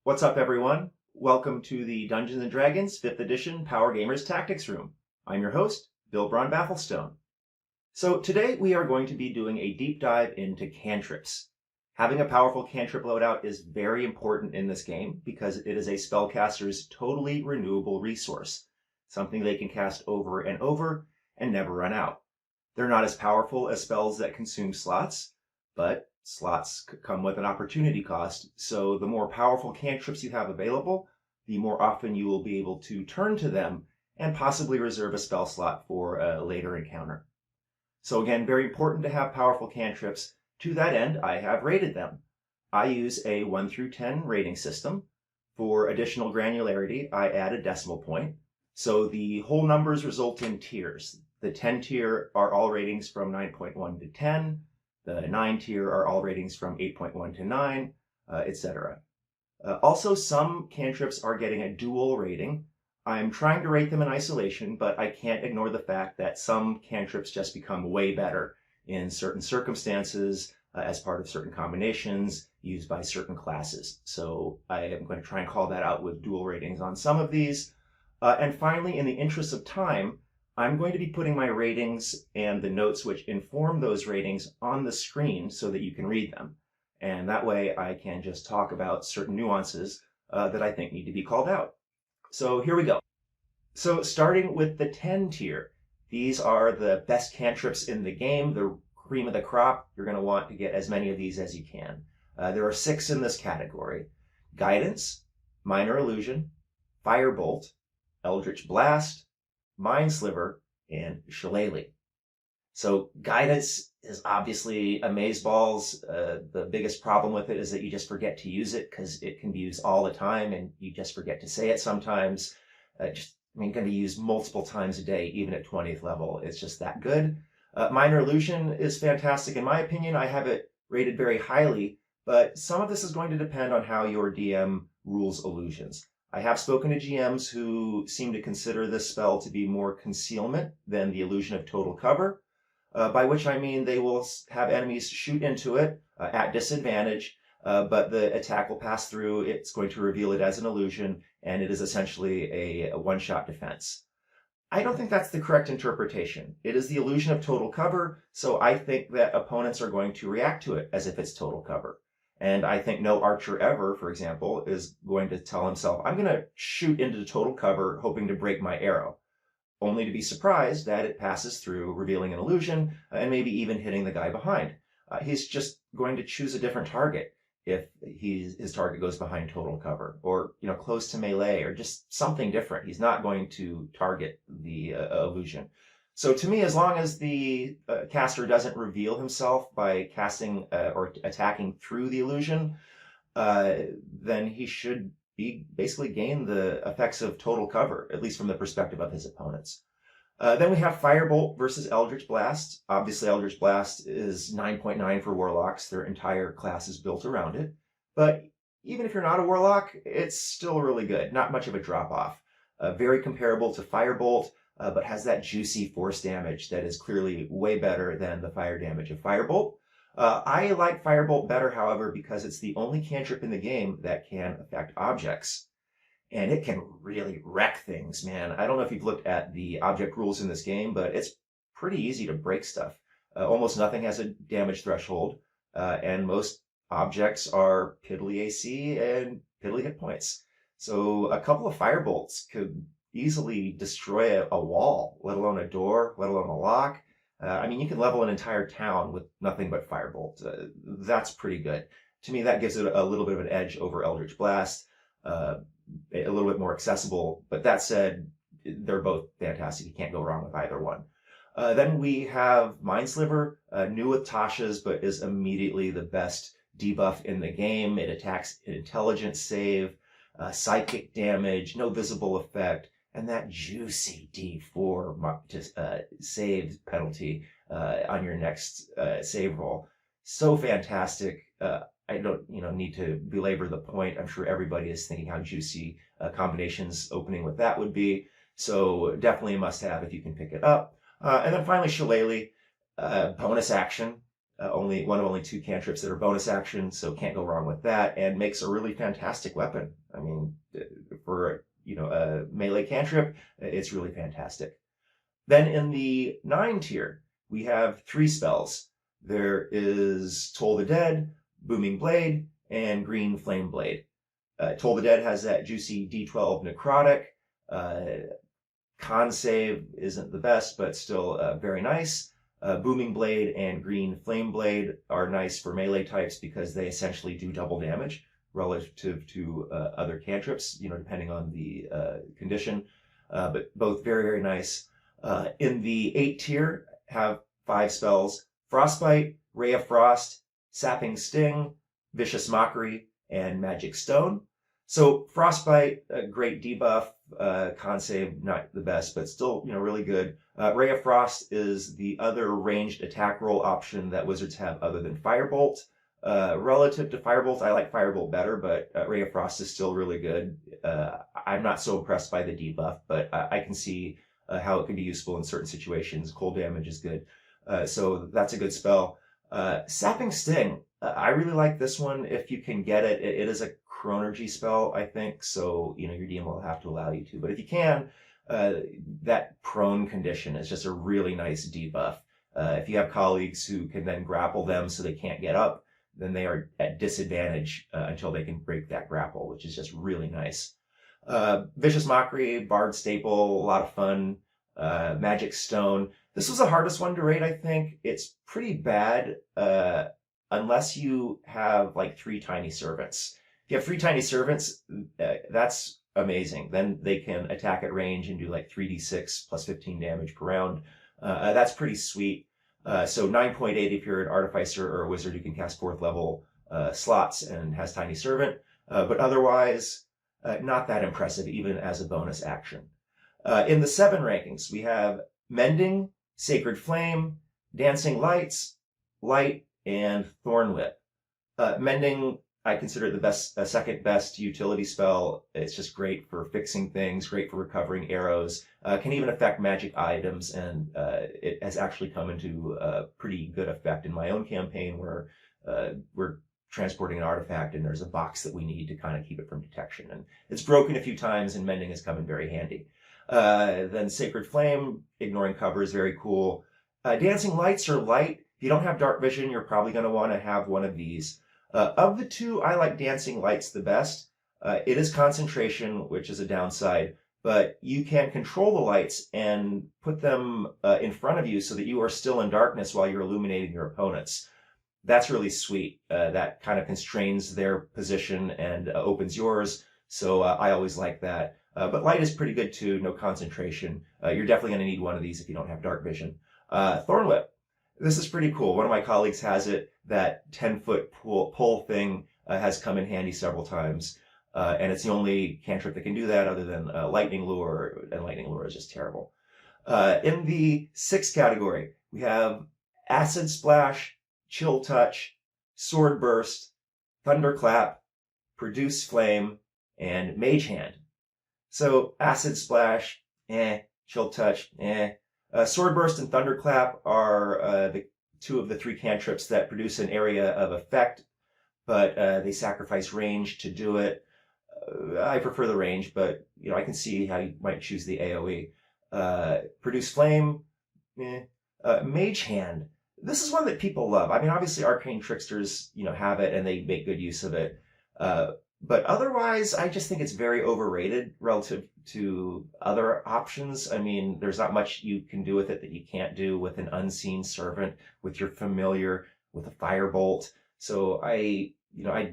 What's up, everyone? Welcome to the Dungeons & Dragons 5th Edition Power Gamers Tactics Room. I'm your host, Bill Braun Bafflestone. So today we are going to be doing a deep dive into cantrips. Having a powerful cantrip loadout is very important in this game because it is a spellcaster's totally renewable resource, something they can cast over and over and never run out. They're not as powerful as spells that consume slots, but slots come with an opportunity cost, so the more powerful cantrips you have available, the more often you will be able to turn to them and possibly reserve a spell slot for a later encounter. So again, very important to have powerful cantrips. To that end, I have rated them. I use a 1 through 10 rating system. For additional granularity, I add a decimal point. So the whole numbers result in tiers. The 10 tier are all ratings from 9.1 to 10. The 9 tier are all ratings from 8.1 to 9, etc. Also, some cantrips are getting a dual rating. I'm trying to rate them in isolation, but I can't ignore the fact that some cantrips just become way better in certain circumstances as part of certain combinations used by certain classes. So I am going to try and call that out with dual ratings on some of these. And finally, in the interest of time, I'm going to be putting my ratings and the notes which inform those ratings on the screen so that you can read them. And that way I can just talk about certain nuances that I think need to be called out. So here we go. So starting with the 10 tier, these are the best cantrips in the game, the cream of the crop. You're going to want to get as many of these as you can. There are 6 in this category: Guidance, Minor Illusion, Firebolt, Eldritch Blast, Mind Sliver, and Shillelagh. So guidance is obviously amazeballs. The biggest problem with it is that you just forget to use it because it can be used all the time and you just forget to say it sometimes. It can be used multiple times a day, even at 20th level. It's just that good. Minor Illusion is fantastic. In my opinion, I have it rated very highly, but some of this is going to depend on how your DM rules illusions. I have spoken to GMs who seem to consider this spell to be more concealment than the illusion of total cover, by which I mean they will have enemies shoot into it at disadvantage, but the attack will pass through. It's going to reveal it as an illusion, and it is essentially a one-shot defense. I don't think that's the correct interpretation. It is the illusion of total cover, so I think that opponents are going to react to it as if it's total cover. And I think no archer ever, for example, is going to tell himself, I'm going to shoot into total cover hoping to break my arrow, only to be surprised that it passes through, revealing an illusion, and maybe even hitting the guy behind. He's just going to choose a different target if his target goes behind total cover, or close to melee, or just something different. He's not going to target the illusion. So to me, as long as the caster doesn't reveal himself by casting or attacking through the illusion, then he should basically gain the effects of total cover, at least from the perspective of his opponents. Then we have Firebolt versus Eldritch Blast. Obviously, Eldritch Blast is 9.9 for Warlocks. Their entire class is built around it. But even if you're not a Warlock, it's still really good. Not much of a drop-off. Very comparable to Firebolt, but has that juicy force damage that is clearly way better than the fire damage of Firebolt. I like Firebolt better, however, because it's the only cantrip in the game that can affect objects. And it can really wreck things, man. I don't know if you've looked at the object rules in this game, but it's pretty easy to break stuff. Almost nothing has a damage threshold, and most objects are piddly AC and piddly hit points. So a couple of Firebolts could easily destroy a wall, let alone a door, let alone a lock. You can level an entire town with nothing but Firebolt. That's pretty good. To me, that gives it a little bit of an edge over Eldritch Blast, a little bit more accessible. But that said, they're both fantastic. You can't go wrong with either one. Then we have Mind Sliver, new with Tasha's, but is immediately the best debuff in the game. It attacks an intelligence save, psychic damage, no visible effect, and that juicy D4 save penalty on your next save roll. So fantastic. I don't need to belabor the point. I'm sure everybody is thinking how juicy combinations opening with that would be. So definitely a must-have if you can pick it up. And then finally, Shillelagh, bonus action. only two cantrips that are bonus action, so can't go wrong with that, and makes a really fantastic weapon. I mean, for a melee cantrip, it's really fantastic. Then in the 9 tier, we have 3 spells. There is Toll the Dead, Booming Blade, and Green Flame Blade. Toll the Dead has that juicy D12 necrotic. Con save isn't the best, but still very nice. Booming Blade and Green Flame Blade are nice for melee types because they essentially do double damage relative to other cantrips, depending on the condition. But both very, very nice. In the 8 tier, have 5 spells: Frostbite, Ray of Frost, Sapping Sting, Vicious Mockery, and Magic Stone. So Frostbite, a great debuff. Con save, not the best, but still, really good. Ray of Frost is the other ranged attack roll option that wizards have other than Firebolt. Relative to Firebolt, I like Firebolt better, but Ray of Frost is still really good. I'm not so impressed by the debuff, but I can see how it can be useful in certain situations. Cold damage is good. So that's a good spell. Sapping Sting, I really like this one if you can get it. It is a Chronergy spell, I think, so your DM will have to allow you to. But if you can, that prone condition is just a really nice debuff. If you have colleagues who can then grapple them so they can't get up, then they are at disadvantage until they can break that grapple, which is just really nice. Vicious Mockery, Bard staple, a lot of fun. Magic Stone. This was the hardest one to rate, I think. It's pretty bad unless you have like 3 Tiny Servants. If you have 3 Tiny Servants, that's amazing. Then they can attack at range and do like 3d6 plus 15 damage per round. That's pretty sweet. So 9.8 if you're an Artificer or a Wizard who can cast 4th level slots and has Tiny Servant. But otherwise, not that impressive, even as a bonus action. In the 7 rankings, we have Mending, Sacred Flame, Dancing Lights, Light, and Thorn Whip. Mending, I consider it the best, second best utility spell. It's just great for fixing things, great for recovering arrows, can even affect magic items, and it has actually come into pretty good effect in my own campaign where we're transporting an artifact and there's a box that we need to kind of keep it from detection. And it's broken a few times and Mending has come in very handy. Then Sacred Flame, ignoring cover, is very cool. Dancing Lights are light. If you don't have dark vision, you're probably going to want to have one of these. Of the 2, I like Dancing Lights the best. It is concentration, which is a downside, but you can control the lights and put them in front of you so that you are still in darkness while you're illuminating your opponents. That's really sweet. That kind of constrains their position and opens yours, so I always like that. But light is pretty good too, no concentration. You're definitely going to need one of these if you don't have dark vision. Thorn Whip. This is pretty cool. One of my colleagues has it. That 10-foot pull thing has come in handy several times. And it's the only cantrip that can do that other than Lightning Lure, and Lightning Lure is just terrible. In the 6th category, we have Acid Splash, Chill Touch, Sword Burst, Thunderclap, Produce Flame, and Mage Hand. So Acid Splash, Chill Touch, Sword Burst and Thunderclap are the 2 of the 3 cantrips that produce an area of effect, but they sacrifice range to do it. I prefer the range, but I can see how you might choose the AoE. Produce Flame, Mage Hand. This is one that people love. I mean, obviously Arcane Tricksters, have it and they make good use of it. But otherwise, I just think it's very overrated relative to other options. I mean, there's not much you can do with it that you can't do with an Unseen Servant, with your Familiar, with a Firebolt. So I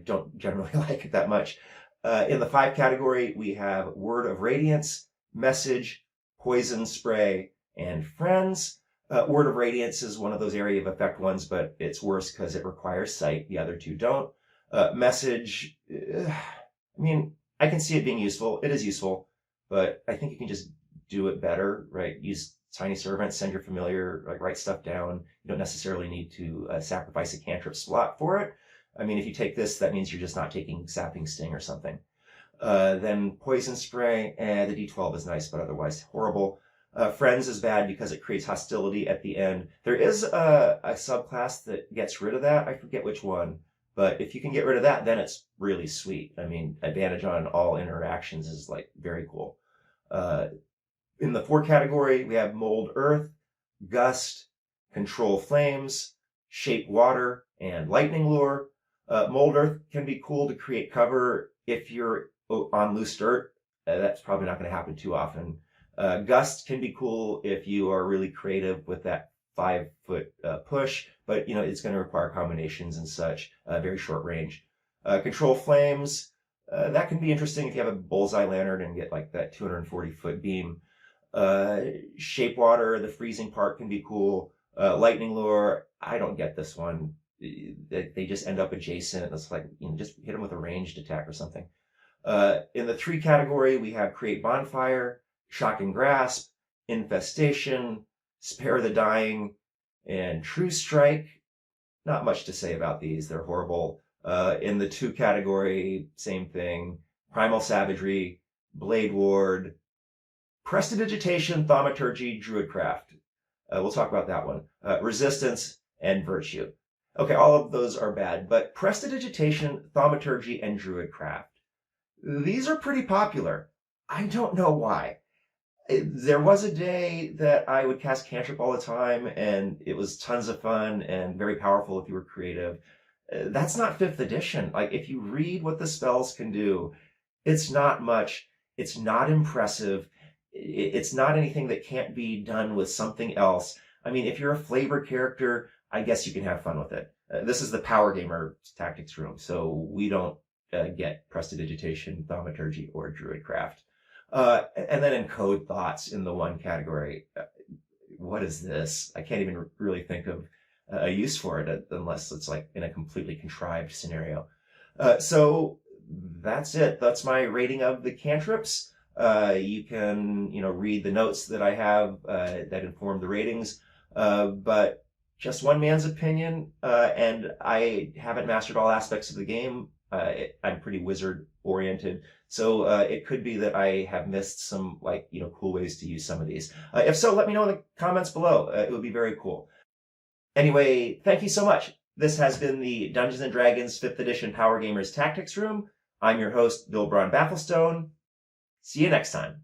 don't generally like it that much. In the 5 category, we have Word of Radiance, Message, Poison Spray, and Friends. Word of Radiance is one of those area of effect ones, but it's worse because it requires sight. The other 2 don't. Message, I mean, I can see it being useful. It is useful, but I think you can just do it better, right? Use Tiny Servant, send your Familiar, write stuff down. You don't necessarily need to sacrifice a cantrip slot for it. I mean, if you take this, that means you're just not taking Sapping Sting or something. Then Poison Spray, the D12 is nice, but otherwise horrible. Friends is bad because it creates hostility at the end. There is a subclass that gets rid of that. I forget which one. But if you can get rid of that, then it's really sweet. I mean, advantage on all interactions is like very cool. In the 4 category, we have Mold Earth, Gust, Control Flames, Shape Water, and Lightning Lure. Mold Earth can be cool to create cover if you're on loose dirt. That's probably not going to happen too often. Gust can be cool if you are really creative with that 5-foot push, but it's going to require combinations and such, very short range. Control Flames, that can be interesting if you have a bullseye lantern and get like that 240-foot beam. Shape Water, the freezing part can be cool. Lightning Lure, I don't get this one. They just end up adjacent. It's like, just hit them with a ranged attack or something. In the 3 category, we have Create Bonfire, Shocking Grasp, Infestation, Spare the Dying, and True Strike. Not much to say about these. They're horrible. In the 2 category, same thing. Primal Savagery, Blade Ward, Prestidigitation, Thaumaturgy, Druidcraft. We'll talk about that one. Resistance, and Virtue. Okay, all of those are bad, but Prestidigitation, Thaumaturgy, and Druidcraft. These are pretty popular. I don't know why. There was a day that I would cast Cantrip all the time, and it was tons of fun and very powerful if you were creative. That's not 5th edition. Like, if you read what the spells can do, it's not much. It's not impressive. It's not anything that can't be done with something else. I mean, if you're a flavor character, I guess you can have fun with it. This is the Power Gamer Tactics room, so we don't get Prestidigitation, Thaumaturgy, or Druidcraft. And then Encode Thoughts in the 1 category. What is this? I can't even really think of a use for it unless it's like in a completely contrived scenario. So that's it. That's my rating of the cantrips. You can, read the notes that I have that inform the ratings. But just one man's opinion, and I haven't mastered all aspects of the game. I'm pretty wizard oriented, so it could be that I have missed some cool ways to use some of these. If so, let me know in the comments below. It would be very cool. Anyway, thank you so much. This has been the Dungeons & Dragons 5th Edition Power Gamers Tactics Room. I'm your host, Bill Braun Bafflestone. See you next time.